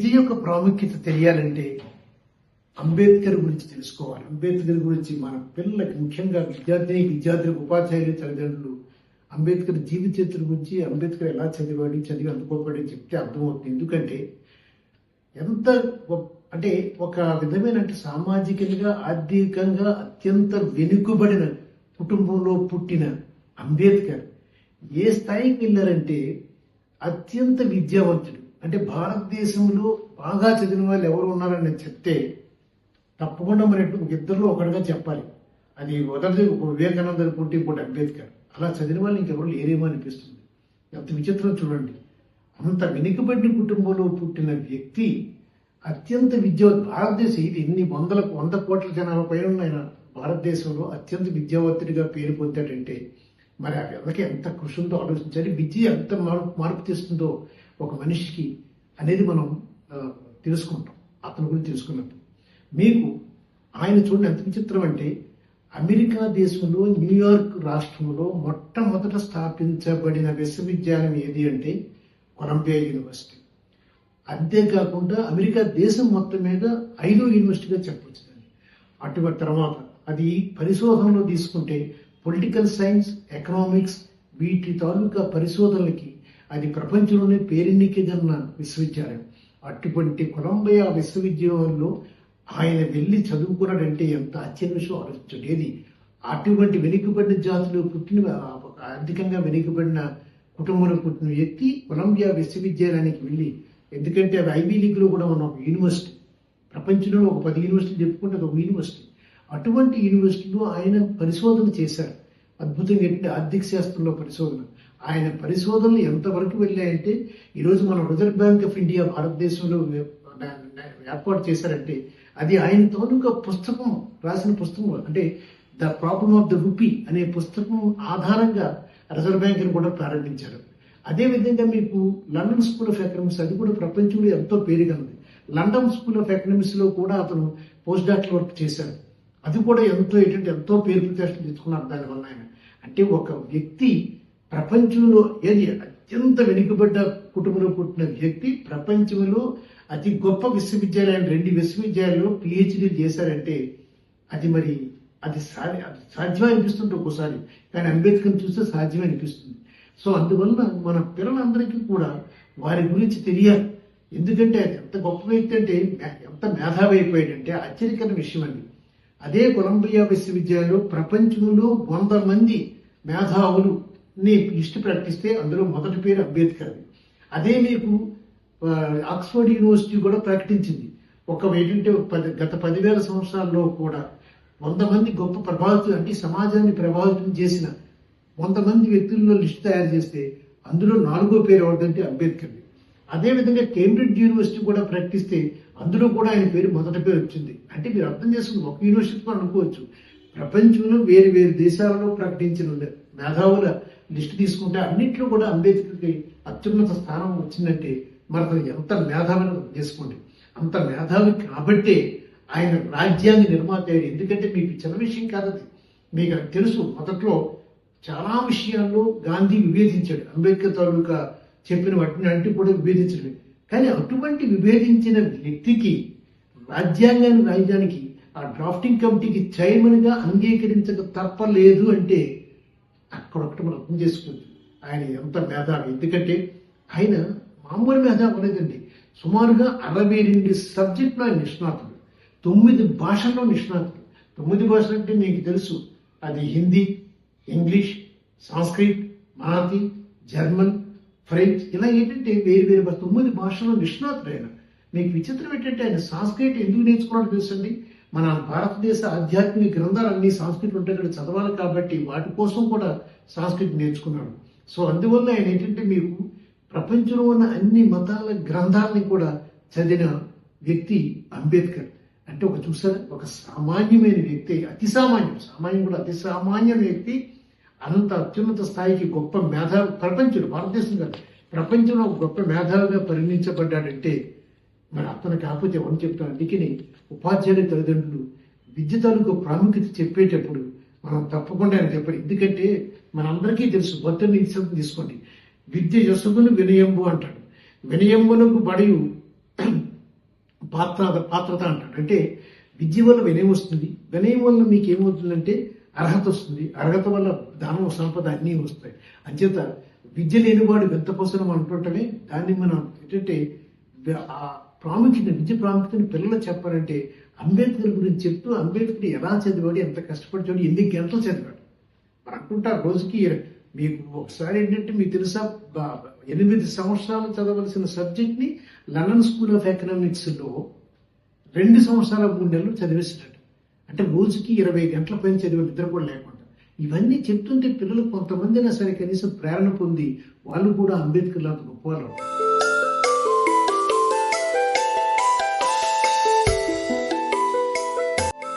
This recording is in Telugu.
విద్య యొక్క ప్రాముఖ్యత తెలియాలంటే అంబేద్కర్ గురించి తెలుసుకోవాలి. అంబేద్కర్ గురించి మన పిల్లలకి, ముఖ్యంగా విద్యార్థులకు, ఉపాధ్యాయులు, తల్లిదండ్రులు అంబేద్కర్ జీవిత చరిత్ర గురించి, అంబేద్కర్ ఎలా చదివి అందుకోబడి చెప్తే అర్థమవుతుంది. ఎందుకంటే ఎంత అంటే ఒక విధమైన సామాజికంగా, ఆర్థికంగా అత్యంత వెనుకబడిన కుటుంబంలో పుట్టిన అంబేద్కర్ ఏ స్థాయికి వెళ్ళారంటే అత్యంత విద్యావంతుడు. అంటే భారతదేశంలో బాగా చదివిన వాళ్ళు ఎవరు ఉన్నారని చెప్తే తప్పకుండా మరి ఇద్దరిలో ఒకటిగా చెప్పాలి. అది మొదటిది వివేకానంద అనుకుంటే ఇంకోటి అంబేద్కర్. అలా చదివిన వాళ్ళు ఇంకెవరు లేరేమో అనిపిస్తుంది. ఎంత విచిత్రం చూడండి. అంత వెనుకబడిన కుటుంబంలో పుట్టిన వ్యక్తి అత్యంత భారతదేశం ఇది ఇన్ని 100 కోట్ల జనాభా పైన ఉన్న భారతదేశంలో అత్యంత విద్యావంతుడిగా పేరు పొందాడంటే మరి అందుకే ఎంత కృషి ఉందో ఆలోచించాలి. విద్య ఎంత మార్పు తెస్తుందో ఒక మనిషికి అనేది మనం తెలుసుకుంటాం. అతని గురించి తెలుసుకున్నప్పుడు మీకు ఆయన చూడండి ఎంత విచిత్రం అంటే అమెరికా దేశంలో న్యూయార్క్ రాష్ట్రంలో మొట్టమొదట స్థాపించబడిన విశ్వవిద్యాలయం ఏది అంటే కొలంబియా యూనివర్సిటీ. అంతేకాకుండా అమెరికా దేశం మొత్తం మీద 5వ యూనివర్సిటీగా చెప్పవచ్చు. అటువంటి తర్వాత అది పరిశోధనలో తీసుకుంటే పొలిటికల్ సైన్స్, ఎకనామిక్స్ వీటి తాలూకా పరిశోధనలకి అది ప్రపంచంలోనే పేరెన్నికగన్న విశ్వవిద్యాలయం. అటువంటి కొలంబియా విశ్వవిద్యాలయంలో ఆయన వెళ్ళి చదువుకున్నాడంటే ఎంత ఆశ్చర్య విషయం ఆలోచించండి. ఏది అటువంటి వెనుకబడిన జాతిలో పుట్టిన, ఆర్థికంగా వెనుకబడిన కుటుంబంలో పుట్టిన వ్యక్తి కొలంబియా విశ్వవిద్యాలయానికి వెళ్ళి, ఎందుకంటే అది ఐవీ లీగ్ లో కూడా ఉన్న ఒక యూనివర్సిటీ, ప్రపంచంలో ఒక 10 యూనివర్సిటీలు చెప్పుకుంటే అది ఒక యూనివర్సిటీ. అటువంటి యూనివర్సిటీలో ఆయన పరిశోధన చేశారు. అద్భుతంగా ఏంటంటే ఆర్థిక శాస్త్రంలో పరిశోధన. ఆయన పరిశోధనలు ఎంతవరకు వెళ్ళాయంటే ఈరోజు మనం రిజర్వ్ బ్యాంక్ ఆఫ్ ఇండియా భారతదేశంలో ఏర్పాటు చేశారంటే అది ఆయన తాలూకా పుస్తకం, రాసిన పుస్తకం, అంటే the problem of the rupee అనే పుస్తకం ఆధారంగా రిజర్వ్ బ్యాంక్ కూడా ప్రారంభించారు. అదేవిధంగా మీకు లండన్ స్కూల్ ఆఫ్ ఎకనామిక్స్, అది కూడా ప్రపంచంలో ఎంతో పేరుగలది. లండన్ స్కూల్ ఆఫ్ ఎకనామిక్స్ లో కూడా అతను పోస్ట్ డాక్టర్ వర్క్ చేశారు. అది కూడా ఎంతో పేరు ప్రతిష్టలు తెచ్చుకున్నారు దానివల్ల ఆయన. అంటే ఒక వ్యక్తి ప్రపంచంలో ఏది అత్యంత వెనుకబడ్డ కుటుంబంలో పుట్టిన వ్యక్తి ప్రపంచంలో అతి గొప్ప విశ్వవిద్యాలయాలు 2 విశ్వవిద్యాలయాల్లో పిహెచ్డీ చేశారంటే అది మరి అది సాధ్యమే అనిపిస్తుంది ఒక్కోసారి, కానీ అంబేద్కర్ చూస్తే సాధ్యమే అనిపిస్తుంది. సో అందువల్ల మన పిల్లలందరికీ కూడా వారి గురించి తెలియాలి. ఎందుకంటే అది ఎంత గొప్ప వ్యక్తి అంటే ఎంత మేధావి అయిపోయాడంటే ఆశ్చర్యకరమైన విషయం అండి. అదే కొలంబియా విశ్వవిద్యాలయంలో ప్రపంచంలో 100 మంది మేధావులని లిస్టు ప్రకటిస్తే అందులో మొదటి పేరు అంబేద్కర్. అదే మీకు ఆక్స్ఫర్డ్ యూనివర్సిటీ కూడా ప్రకటించింది. ఏంటంటే గత 10,000 సంవత్సరాల్లో కూడా 100 మంది గొప్ప ప్రభావితం, అంటే సమాజాన్ని ప్రభావితం చేసిన 100 మంది వ్యక్తుల్లో లిస్టు తయారు చేస్తే అందులో 4వ పేరు ఎవరిదంటే అంబేద్కర్. అదేవిధంగా కేంబ్రిడ్జ్ యూనివర్సిటీ కూడా ప్రకటిస్తే అందులో కూడా ఆయన పేరు మొదటి పేరు వచ్చింది. అంటే మీరు అర్థం చేసుకుని ఒక యూనివర్సిటీ కూడా అనుకోవచ్చు. ప్రపంచంలో వేరు దేశాలలో ప్రకటించిన మేధావుల లిస్టు తీసుకుంటే అన్నింటిలో కూడా అంబేద్కర్కి అత్యున్నత స్థానం వచ్చిందంటే మరి అతను ఎంత మేధావిని చేసుకోండి. అంత మేధావి కాబట్టే ఆయన రాజ్యాంగ నిర్మాత అయ్యాడు. ఎందుకంటే మీకు చిన్న విషయం కాదది, మీకు తెలుసు. మొదట్లో చాలా విషయాల్లో గాంధీ విభేదించాడు. అంబేద్కర్ తాలూకా చెప్పిన వాటిని కూడా విభేదించడమే. కానీ అటువంటి విభేదించిన వ్యక్తికి రాజ్యాంగాన్ని రాయడానికి ఆ డ్రాఫ్టింగ్ కమిటీకి చైర్మన్ గా అంగీకరించక తప్పలేదు అంటే అక్కడొకటి మనం అర్థం చేసుకోవచ్చు ఆయన ఎంత మేధావి. ఎందుకంటే ఆయన మామూలు మేధావి అనేదండి. సుమారుగా 62 సబ్జెక్టులో ఆయన నిష్ణాతుడు, 9 భాషల్లో నిష్ణాతుడు. 9 భాషలు అంటే మీకు తెలుసు, అది Hindi, English, Sanskrit, Marathi, German, French, ఇలా ఏంటంటే వేరు 9 భాషల్లో నిష్ణాతుడు ఆయన. మీకు విచిత్రం ఏంటంటే ఆయన సంస్కృత్ ఎందుకు నేర్చుకున్నాడో తెలుసండి. మన భారతదేశ ఆధ్యాత్మిక గ్రంథాలన్నీ సంస్కృతం ఉంటే ఇక్కడ చదవాలి కాబట్టి వాటి కోసం కూడా సంస్కృతం నేర్చుకున్నాడు. సో అందువల్ల ఆయన ఏంటంటే మీకు ప్రపంచంలో ఉన్న అన్ని మతాల గ్రంథాలని కూడా చదివిన వ్యక్తి అంబేద్కర్. అంటే చూసారా, ఒక సామాన్యమైన వ్యక్తి, సామాన్యం కూడా అతి సామాన్యమైన వ్యక్తి అంత అత్యున్నత స్థాయికి గొప్ప మేధావి, ప్రపంచంలో, భారతదేశం కాదు ప్రపంచంలో ఒక గొప్ప మేధావిగా పరిగణించబడ్డాడంటే మరి అతను కాకపోతే ఎవరు చెప్తాను. అందుకని ఉపాధ్యాయుల తల్లిదండ్రులు విద్య తాలూకు ప్రాముఖ్యత చెప్పేటప్పుడు మనం తప్పకుండా ఆయన చెప్పాలి. ఎందుకంటే మనందరికీ తెలుసు, భర్తని ఇన్సల్ట్ తీసుకోండి, విద్య యశగును వినయంబు అంటాడు. వినయంబునకు బడియు పాత్రత అంటాడు. అంటే విద్య వల్ల వినయం వస్తుంది, వినయం వల్ల మీకు ఏమవుతుందంటే అర్హత వస్తుంది, అర్హత వల్ల ధనం సంపద అన్నీ వస్తాయి. అంచేత విద్య లేనివాడు వింతపోసనం అంటుంటమే. దాన్ని మనం ఏంటంటే ఆ ప్రాముఖ్యత, విద్య ప్రాముఖ్యతని పిల్లలు చెప్పాలంటే అంబేద్కర్ గురించి చెప్తూ అంబేద్కర్ ఎలా చదివాడు, ఎంత కష్టపడి చదివాడు, ఎన్ని గంటలు చదివాడు. మరి అనుకుంటారు రోజుకి మీకు ఒకసారి ఏంటంటే మీకు తెలుసా 8 సంవత్సరాలు చదవలసిన సబ్జెక్ట్ ని లండన్ స్కూల్ ఆఫ్ ఎకనామిక్స్ లో 2 సంవత్సరాల 3 నెలలు చదివేసినట్టు. అంటే రోజుకి 20 గంటల పైన చదివే నిద్ర కూడా లేకుండా. ఇవన్నీ చెప్తుంటే పిల్లలు కొంతమంది అయినా సరే కనీసం ప్రేరణ పొంది వాళ్ళు కూడా అంబేద్కర్ లాంటి గొప్ప వాళ్ళు.